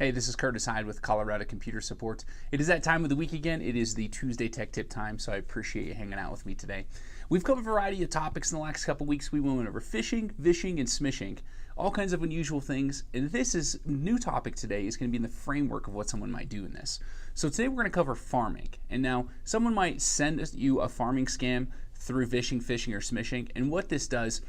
Hey, this is Curtis Hyde with Colorado Computer Support. It is that time of the week again. It is the Tuesday Tech Tip time, so I appreciate you hanging out with me today. We've covered a variety of topics in the last couple weeks. We went over fishing, vishing, and smishing, all kinds of unusual things. And this is new topic today is going to be in the framework of what someone might do in this. So today we're going to cover farming. And now someone might send you a farming scam through vishing, fishing, or smishing. And what this does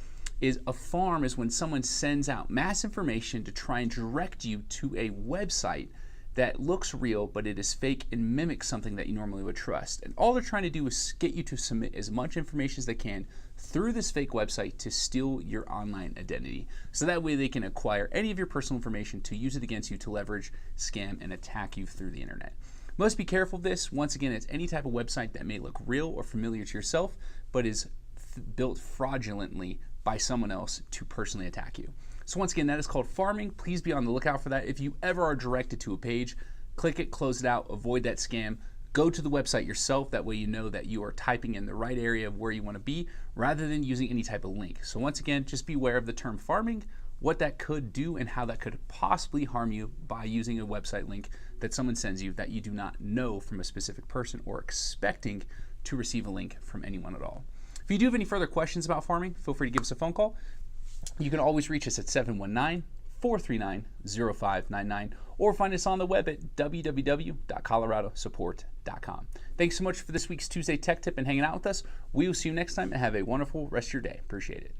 is a farm is when someone sends out mass information to try and direct you to a website that looks real, but it is fake and mimics something that you normally would trust. And all they're trying to do is get you to submit as much information as they can through this fake website to steal your online identity. So that way they can acquire any of your personal information to use it against you to leverage, scam, and attack you through the internet. Must be careful of this. Once again, it's any type of website that may look real or familiar to yourself, but is built fraudulently by someone else to personally attack you. So once again, that is called farming. Please be on the lookout for that. If you ever are directed to a page, click it, close it out, avoid that scam. Go to the website yourself. That way you know that you are typing in the right area of where you want to be rather than using any type of link. So once again, just be aware of the term farming, what that could do and how that could possibly harm you by using a website link that someone sends you that you do not know from a specific person or expecting to receive a link from anyone at all. If you do have any further questions about farming, feel free to give us a phone call. You can always reach us at 719-439-0599 or find us on the web at www.coloradosupport.com. Thanks so much for this week's Tuesday Tech Tip and hanging out with us. We will see you next time and have a wonderful rest of your day. Appreciate it.